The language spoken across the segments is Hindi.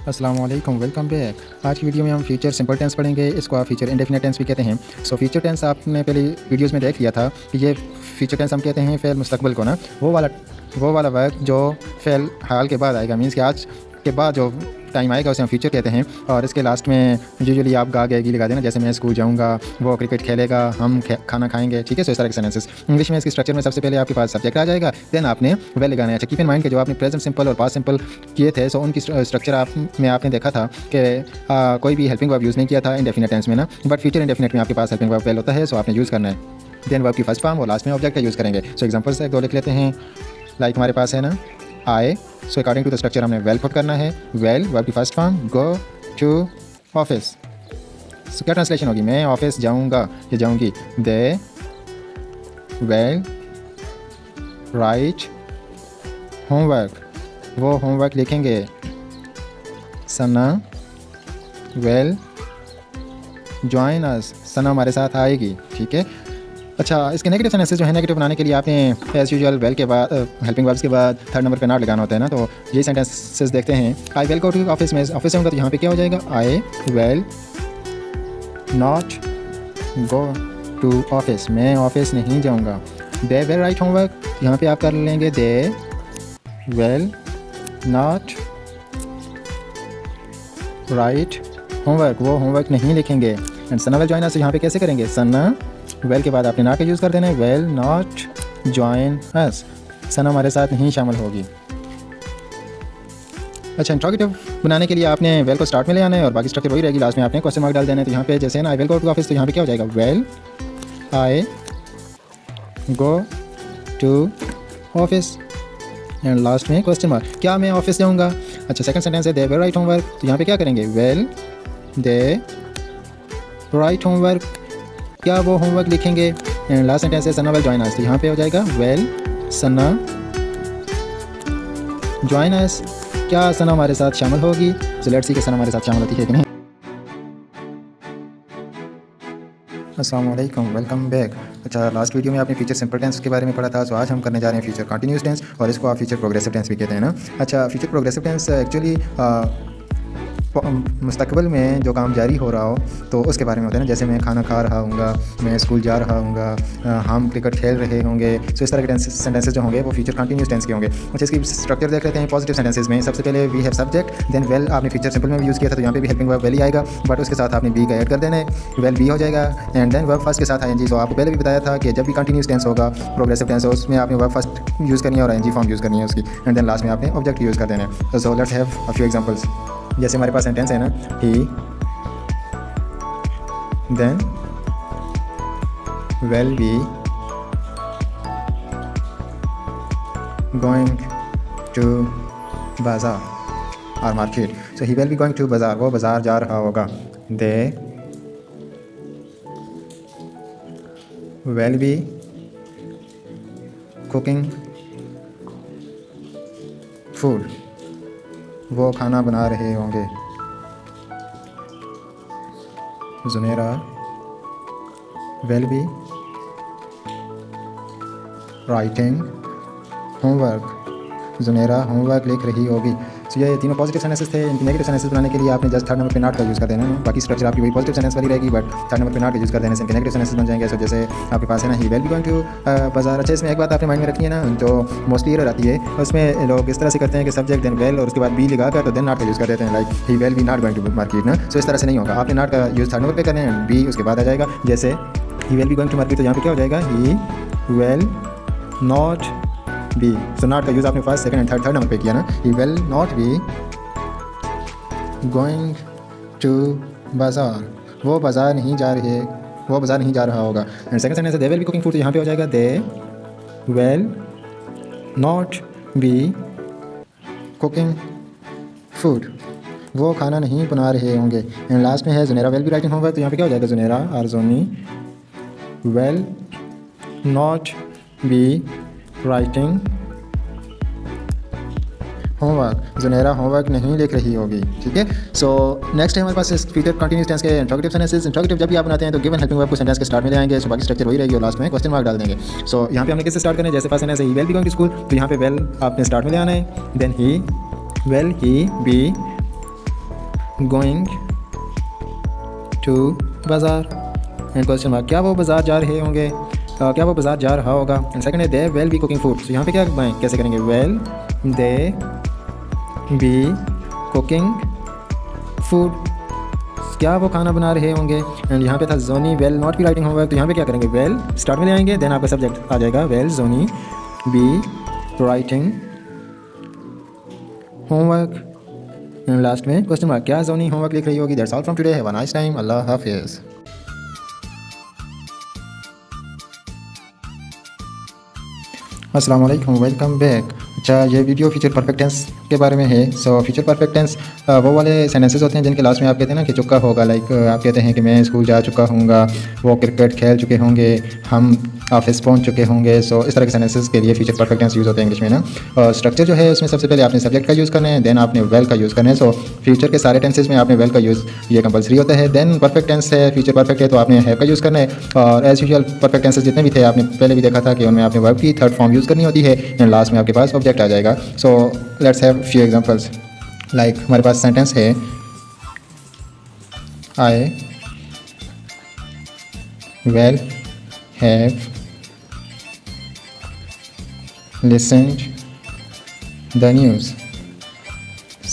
अस्सलाम वालेकुम, वेलकम बैक। आज की वीडियो में हम फ्यूचर सिंपल टेंस पढ़ेंगे। इसको आप फ्यूचर इंडेफिनिट टेंस भी कहते हैं। फ्यूचर टेंस आपने पहले वीडियोस में देख लिया था कि ये फ्यूचर टेंस हम कहते हैं फ़ेल मुस्तकबिल को ना, वो वाला वक्त जो फ़ेल हाल के बाद आएगा, मीन्स कि आज के बाद जो टाइम आएगा उसे हम फ्यूचर कहते हैं। और इसके लास्ट में यूजुअली आप गा गएगी लगा देना, जैसे मैं स्कूल जाऊँगा, वो क्रिकेट खेलेगा, हम खाना खाएंगे, ठीक है। सो इस तरह के सेंटेंसेस इंग्लिश में इसके स्ट्रक्चर में सबसे पहले आपके पास सब्जेक्ट आ जाएगा, देन आपने वेल लगाना है। अच्छा, कीप इन माइंड के जो आपने प्रेजेंट सिंपल और पास्ट सिंपल किए थे, सो उनकी स्ट्रक्चर आपने देखा था कि कोई भी हेल्पिंग वर्ब यूज़ नहीं किया था इंडेफिनिट टेंस में ना, बट फ्यूचर इंडेफिनिट में आपके पास हेल्पिंग वर्ब वेल होता है, सो आपने यूज़ करना है। देन वर्ब की फर्स्ट फॉर्म और लास्ट में ऑब्जेक्ट का यूज़ करेंगे। सो एग्जाम्पल्स एक दो लिख लेते हैं। लाइक हमारे पास है ना आए, so according to the structure हमने वेल पुट करना है। वेल वर्ब की first form, go to office. So क्या ट्रांसलेशन होगी, मैं ऑफिस जाऊंगा या जाऊंगी। दे वेल राइट होमवर्क, वो होमवर्क लिखेंगे। सना वेल ज्वाइन अस, सना हमारे साथ आएगी, ठीक है। अच्छा, इसके नेगेटिव सेंटेंसेस जो है नेगेटिव बनाने के लिए आपने एज यूजुअल वेल के बाद हेल्पिंग वर्ब्स के बाद थर्ड नंबर पे नॉट लगाना होता है ना, तो ये सेंटेंसेस देखते हैं। I will go to office, में ऑफिस होगा तो यहाँ पे क्या हो जाएगा, I will not go to office, मैं ऑफिस नहीं जाऊँगा। दे वेल राइट होमवर्क, यहाँ पे आप कर लेंगे दे वेल नॉट राइट होमवर्क, वो होमवर्क नहीं लिखेंगे। And Sana well join us, यहाँ पे कैसे करेंगे, सना वेल के बाद आपने ना का यूज़ कर देना है, वेल नॉट ज्वाइन अस, सना हमारे साथ नहीं शामिल होगी। अच्छा, इंट्रोगेटिव बनाने के लिए आपने वेल को स्टार्ट में ले आना है और बाकी स्ट्रक्चर वही रहेगी, लास्ट में आपने क्वेश्चन मार्क डाल देना है। तो यहाँ पे जैसे ना I will go to office, तो यहाँ पे क्या हो जाएगा, will I go to office and last में क्वेश्चन मार्क, क्या मैं ऑफिस जाऊँगा। अच्छा, सेकंड सेंटेंस है दे विल राइट होमवर्क, तो यहाँ पे क्या करेंगे, वेल दे राइट होमवर्क, क्या वो होमवर्क लिखेंगे। एंड लास्ट सेंटेंस है सना वेल ज्वाइन अस, तो यहाँ पे हो जाएगा वेल सना ज्वाइन अस, क्या सना हमारे साथ शामिल होगी। सो लेट्स सी कि सना हमारे साथ शामिल होती है कि नहीं। अस्सलाम वालेकुम, वेलकम बैक। अच्छा, लास्ट वीडियो में आपने फ्यूचर सिंपल टेंस के बारे में पढ़ा था, सो आज हम करने जा रहे हैं फ्यूचर कंटिन्यूस टेंस, और इसको आप फ्यूचर प्रोग्रेसिव टेंस भी कहते हैं ना। अच्छा, फ्यूचर प्रोग्रेसिव टेंस एक्चुअली मुस्तकबिल में जो काम जारी हो रहा हो तो उसके बारे में होता है ना, जैसे मैं खाना खा रहा हूँगा, मैं स्कूल जा रहा हूँगा, हम क्रिकेट खेल रहे होंगे। सो इस तरह के सेंटेंसेस जो होंगे वो फ्यूचर कंटिन्यूस टेंस के होंगे। अच्छा, इसकी स्ट्रक्चर देख लेते हैं। पॉजिटिव सेंटेंसेस में सबसे पहले we have subject, then will आपने फ्यूचर सिंपल में भी यूज़ किया था, तो यहाँ पे भी हेल्पिंग वर्ब वेल ही आएगा, बट उसके साथ आपने बी का ऐड कर देना है, वेल बी हो जाएगा। एंड देन वर्ब फर्स्ट के साथ आईएनजी। सो आपको पहले भी बताया था कि जब भी कंटिन्यूस टेंस होगा प्रोग्रेसिव टेंस, उसमें आपने वर्ब फर्स्ट यूज़ करनी है और आईएनजी फॉर्म यूज़ करनी है उसकी, एंड देन लास्ट में आपने ऑब्जेक्ट यूज़ कर देना है। So let's have a few examples. जैसे हमारे पास सेंटेंस है ना, he then will be going to bazaar और market. So he will be going to बाज़ार, वो बाज़ार जा रहा होगा। They will be cooking food, वो खाना बना रहे होंगे। Junera will be writing homework, Junera homework लिख रही होगी। सो ये तीनों पॉजिटिव सेंटेंसेस थे। इनकी नेगेटिव सेंटेंसेस बनाने के लिए आपने जस्ट थर्ड नंबर पे नॉट का यूज़ कर देना है। बाकी स्ट्रक्चर आपकी वही पॉजिटिव सेंटेंस वाली रहेगी, बट थर्ड नंबर पे नॉट का यूज़ कर देने से इनके नेगेटिव सेंटेंसेस बन जाएंगे। सो जैसे आपके पास है ना, he will be going to बाज़ार। अच्छा, इसमें एक बात आपने माइंड में रखी है ना, जो मोस्टली एरर आती है उसमें लोग इस तरह से करते हैं कि सब्जेक्ट देन वेल और उसके बाद बी लगा कर तो देन नॉट का यूज़ कर देते हैं, like he will be not going to market ना। सो इस तरह से नहीं होगा, आपने नॉट का यूज़ थर्ड नंबर पे करना है, बी उसके बाद आ जाएगा। जैसे he will be going to market, तो यहाँ पे क्या हो जाएगा, he will not be. So not का यूज़ आपने first second and third number पे किया ना, he will not be going to बाज़ार, वो बाज़ार नहीं जा रहे, वो बाज़ार नहीं जा रहा होगा। एंड सेकंड सेंटेंस है दे विल बी कुकिंग फूड, तो यहाँ पे हो जाएगा they will not B cooking food, वो खाना नहीं बना रहे होंगे। एंड लास्ट में है Junera will be writing homework, तो यहाँ पे क्या हो जाएगा, जुनेरा और Johnny will not be writing homework, Junera homework नहीं लिख रही होगी, ठीक है। सो नेक्स्ट है हमारे पास फ्यूचर कंटिन्यूस टेंस के इंट्रोगेटिव सेंटेंसेस। इंट्रोगेटिव जब भी आप बनाते हैं तो गिवन हेल्पिंग वर्ब को सेंटेंस के स्टार्ट में ले आएंगे, सो बाकी स्ट्रक्चर वही रहेगी और लास्ट में क्वेश्चन मार्क डाल देंगे। सो यहाँ पे हमने किससे स्टार्ट करना है, जैसे फर्स्ट सेंटेंस है he will be going to school, तो यहाँ पे वेल आपने स्टार्ट में ले आना है, then he will he be going to बाज़ार एंड क्वेश्चन मार्क, क्या वो बाज़ार जा रहे होंगे, क्या वो बाज़ार जा रहा होगा। एंड सेकंड है दे वेल बी कुकिंग फूड, तो यहाँ पे क्या कैसे करेंगे, well they B cooking food, क्या वो खाना बना रहे होंगे। एंड यहाँ पे था Johnny will not be writing homework, तो यहाँ पे क्या करेंगे, वेल स्टार्ट में ले आएंगे, देन आपका सब्जेक्ट आ जाएगा will Johnny be writing homework and last में क्वेश्चन मार्क, क्या जोनी होमवर्क लिख रही होगी। That's all from today, have a nice time, अल्लाह हाफिज़। अस्सलाम वालेकुम, वेलकम बैक। अच्छा, ये वीडियो फ्यूचर परफेक्ट टेंस के बारे में है। सो फ्यूचर परफेक्ट टेंस वो वाले सेंटेंसेस होते हैं जिनके लास्ट में आप कहते हैं ना कि चुका होगा, लाइक आप कहते हैं कि मैं स्कूल जा चुका हूँगा, वो क्रिकेट खेल चुके होंगे, हम ऑफिस पहुँच चुके होंगे। सो इस तरह के सेंटेंसेस के लिए फ्यूचर परफेक्ट टेंस यूज़ होते हैं इंग्लिश में ना। और स्ट्रक्चर जो है उसमें सबसे पहले आपने सब्जेक्ट का यूज़ करना है, देन आपने वेल का यूज़ करना है। सो फ्यूचर के सारे टेंसेस में आपने वेल का यूज़ ये कंपलसरी होता है। देन परफेक्ट टेंस है, फ्यूचर परफेक्ट है तो आपने हैव का यूज़ करना है। और एज यूजुअल परफेक्ट टेंसेस जितने भी थे आपने पहले भी देखा था कि उनमें आपने वर्ब की थर्ड फॉर्म यूज़ करनी होती है एंड लास्ट में आपके पास ऑब्जेक्ट आ जाएगा। सो let's have few examples. Like हमारे पास सेंटेंस है I will have listened the news.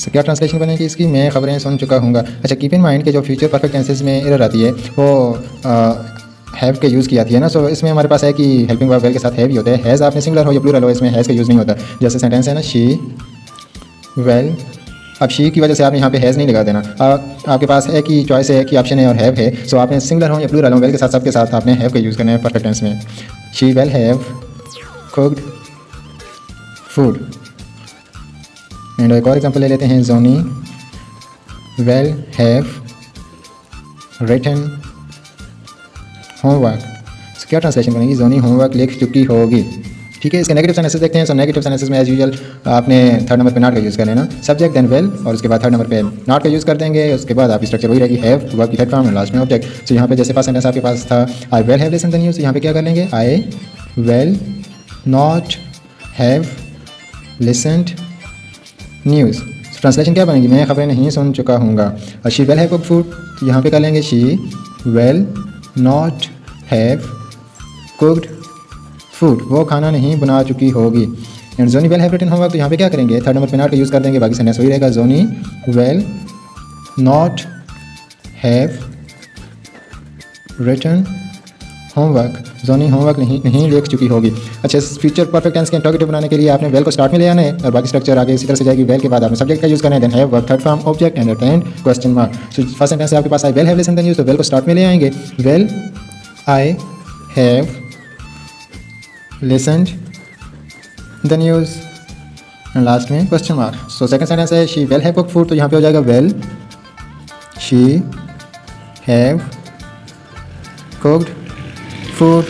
क्या ट्रांसलेशन बनेगी इसकी, मैं खबरें सुन चुका हूँगा। अच्छा, कीप इन माइंड के जो फ्यूचर परफेक्ट टेंसेस में एरर आती है वो हैव के यूज़ की आती है ना। सो इसमें हमारे पास है कि हेल्पिंग वर्ब वेल के साथ हैव ही होता है। हैज़ आपने सिंगुलर हो या प्लूरल हो, इसमें हैज़ का यूज़ नहीं होता। जैसे सेंटेंस है ना शी वेल, अब शी की वजह से आपने यहाँ पे हैज़ नहीं लगा देना। आपके पास है कि चॉइस है कि ऑप्शन है और हैव है। सो आपने सिंगुलर हो या प्लूरल हो, वेल के साथ सबके साथ आपने हैव का यूज़ करना है परफेक्ट टेंस में। She will have cooked food. And एक और एग्जांपल ले लेते हैं, Johnny will have written homework. क्या ट्रांसलेशन बनेगी, जोनी होमवर्क लिख चुकी होगी। ठीक है, इसके नेगेटिव सेंटेंसेस देखते हैं। सो नेगेटिव सेंटेंसेस में एज यूजुअल आपने थर्ड नंबर पे नॉट का यूज़ कर लेना, सब्जेक्ट देन वेल, और उसके बाद थर्ड नंबर पे नॉट का यूज़ कर देंगे। उसके बाद आपकी स्ट्रक्चर वही रहेगी, हैव वर्ब की थर्ड फॉर्म, लास्ट में ऑब्जेक्ट। सो यहाँ पे जैसे फर्स्ट सेंटेंस आपके पास था आई will have listened the news, यहाँ पे क्या कर लेंगे, आई will not have listened news. Translation क्या बनेगी, मैं खबरें नहीं सुन चुका हूँगा। और she will have cooked food, तो यहाँ पे कर लेंगे she will not have cooked food, वो खाना नहीं बना चुकी होगी। And Johnny will have written homework, तो यहाँ पे क्या करेंगे, थर्ड नंबर पे नॉट का यूज़ कर देंगे, बाकी सेंटेंस वही रहेगा, Johnny will not have written homework, Johnny homework नहीं लिख चुकी होगी। अच्छा, फ्यूचर परफेक्ट टेंस के इंटरोगेटिव बनाने के लिए आपने वेल को स्टार्ट में ले आना है और बाकी स्ट्रक्चर आगे इसी तरह से जाएगी। वेल के बाद आपने सब्जेक्ट का यूज़ करना है, then have verb third form object and at end question mark. So first sentence आपके पास I will have listened the news, तो वेल को स्टार्ट में ले आएंगे, will I have listened the news and last में question mark. So second sentence है she will have cooked food, तो यहाँ पे हो जाएगा will she have cooked food.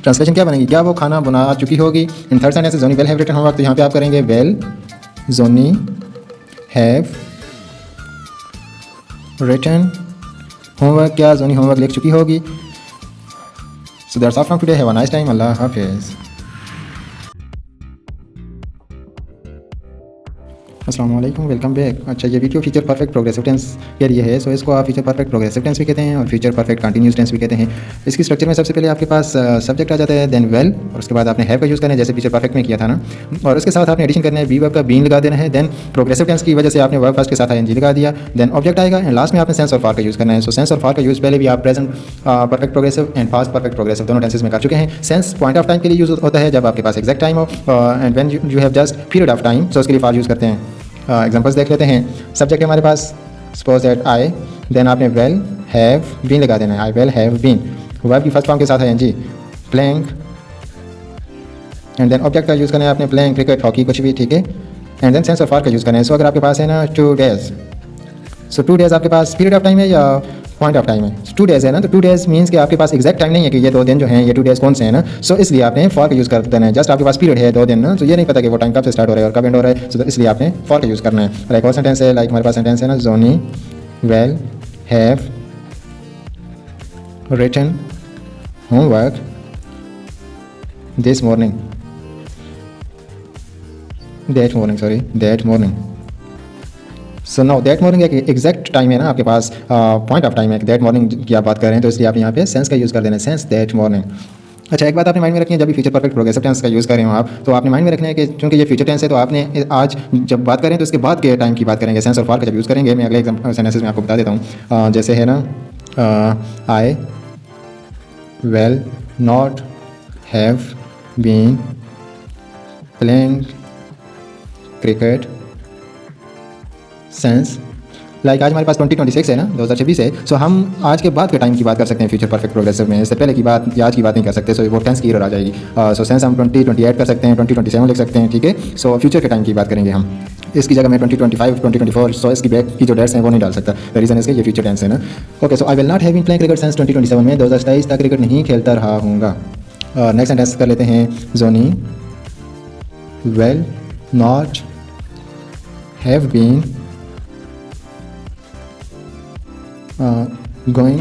Translation क्या बनेगी, क्या वो खाना बना चुकी होगी। In third sentence Johnny will have written homework, तो यहाँ पे आप करेंगे will Johnny have written homework, क्या जोनी होमवर्क लिख चुकी होगी। So that's all from today, have a nice time, अल्लाह हाफिज़। अस्सलाम वालेकुम, वेलकम बैक। अच्छा, ये video future perfect progressive tense के लिए है। सो इसको आप फ्यूचर परफेक्ट प्रोग्रेसिव टेंस भी कहते हैं और फ्यूचर परफेक्ट कंटिन्यूस टेंस भी कहते हैं। इसकी स्ट्रक्चर में सबसे पहले आपके पास सब्जेक्ट आ जाता है, देन वेल, और उसके बाद आपने हैव का यूज़ करना है जैसे फ्यूचर परफेक्ट में किया था ना, और उसके साथ आपने एडिशन करना है, बी वर्ब का बीन लगा देना है। देन प्रोग्रेसिव टेंस की वजह से आपने वर्ब फर्स्ट के साथ आईएनजी लगा दिया, देन ऑब्जेक्ट आएगा एंड लास्ट में आपने सेंस और फॉर का यूज़ करना है। सो सेंस और फॉर का यूज़ पहले भी आप present perfect progressive and past perfect progressive दोनों टेंसेस में कर चुके हैं। सेंस पॉइंट ऑफ टाइम के लिए यूज़ होता है जब आपके पास एग्जैक्ट टाइम हो, and when you have just period of time, so उसके लिए फॉर यूज़ करते हैं। एग्जांपल्स देख लेते हैं। सब्जेक्ट है हमारे पास, सपोज दैट आई, देन आपने वेल हैव बीन लगा देना है, I will have been, verb की फर्स्ट फॉर्म के साथ है एनजी, प्लेइंग, एंड देन ऑब्जेक्ट का यूज़ करना है आपने प्लेइंग क्रिकेट, हॉकी, कुछ भी, ठीक है। एंड देन सेंस और फॉर का यूज़ करना है। सो अगर आपके पास है ना 2 डेज़, सो 2 डेज़ आपके पास पीरियड ऑफ टाइम है या पॉइंट ऑफ टाइम है, 2 डेज़ है ना, तो 2 डेज़ मीन्स कि आपके पास एग्जैक्ट टाइम नहीं है कि ये 2 दिन जो हैं ये 2 डेज़ कौन से हैं ना। सो इसलिए आपने फॉर का यूज़ कर देना है। जस्ट आपके पास पीरियड है 2 दिन ना, तो ये नहीं पता कि वो टाइम कब से स्टार्ट हो रहा है और कब एंड हो रहा है, सो इसलिए आपने फॉर का यूज़ करना है। और एक और सेंटेंस है, लाइक हमारे पास सेंटेंस है ना, Johnny will have written homework this morning, that morning. So no that morning एक एग्जैक्ट टाइम है ना आपके पास, पॉइंट ऑफ टाइम है, दैट मॉर्निंग की आप बात कर रहे हैं, तो इसलिए आप यहाँ पे सेंस का यूज़ कर देना, सेंस दैट मॉर्निंग। अच्छा, एक बात आपने माइंड में रखनी है, जब भी फ्यूचर परफेक्ट प्रोग्रेसिव टेंस का यूज़ कर रहे हो आप, तो आपने माइंड में रखना है कि चूंकि ये फ्यूचर टेंस है, तो आपने आज जब बात करें तो इसके बाद के टाइम की बात करेंगे, सेंस और फॉर का जब यूज़ करेंगे। मैं अगले एग्जाम्पल सेंटेंसेस में आपको बता देता हूँ। जैसे है ना, I will not have been playing cricket since, like आज हमारे पास 2026 है ना, 2026 है। सो हम आज के बाद के टाइम की बात कर सकते हैं फ्यूचर परफेक्ट प्रोग्रेसिव में, इससे पहले की बात या आज की बात नहीं कर सकते। सो वो टेंस की एरर आ जाएगी। सो सेंस हम 2028 कर सकते हैं, 2027 लिख सकते हैं, ठीक है। सो फ्यूचर के टाइम की बात करेंगे हम, इसकी जगह में 2025, 2024, सो इसकी बैक की जो डेट्स हैं वो नहीं डाल सकता, रीज़न इसके ये फ्यूचर टेंस है ना। Okay, so I will not have been playing cricket since 2027 में 2027 तक क्रिकेट नहीं खेलता रहा हूँगा। नेक्स्ट सेंटेंस कर लेते हैं, Johnny will not have been going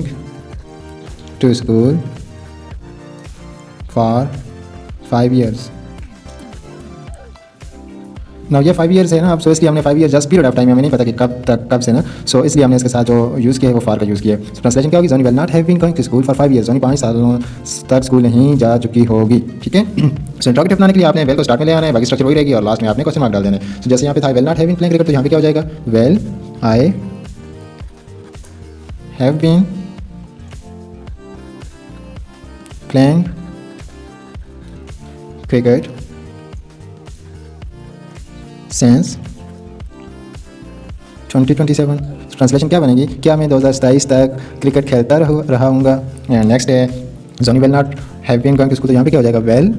to school for 5 years। ना ये 5 years है ना, अब सो इसलिए हमने 5 years just period of time, हमें नहीं पता कि कब तक कब से ना, सो इसलिए हमने इसके साथ जो यूज़ किया है वो फॉर का यूज़ किया है। ट्रांसलेशन क्या होगी, Johnny will not have been going to school for 5 years, Johnny 5 सालों तक स्कूल नहीं जा चुकी होगी, ठीक है। सो इंट्रोगेटिव बनाने के लिए आपने वेल को स्टार्ट में ले आना है, बाकी स्ट्रक्चर वही रहेगी और लास्ट में आपने क्वेश्चन मार्क डाल देना है। तो जैसे यहाँ पे था will not have been playing cricket, तो यहाँ पे क्या हो जाएगा, will I have been playing cricket since 2027। Translation क्या बनेगी, क्या मैं 2027 तक क्रिकेट खेलता रहा हूँगा। नेक्स्ट है, Johnny will not have been going to school, तो यहाँ पे क्या हो जाएगा, will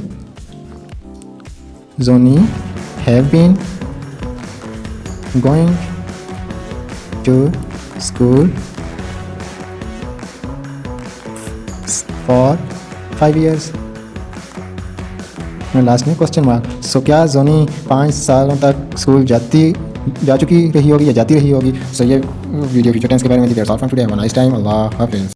Johnny have been going to school for 5 years। Last में क्वेश्चन मार्क। सो क्या जोनी 5 सालों तक स्कूल जा चुकी रही होगी या जाती रही होगी। सो ये वीडियो फ्यूचर टेंस के बारे में थी। That's all from today, have a nice time, अल्लाह हाफिज़।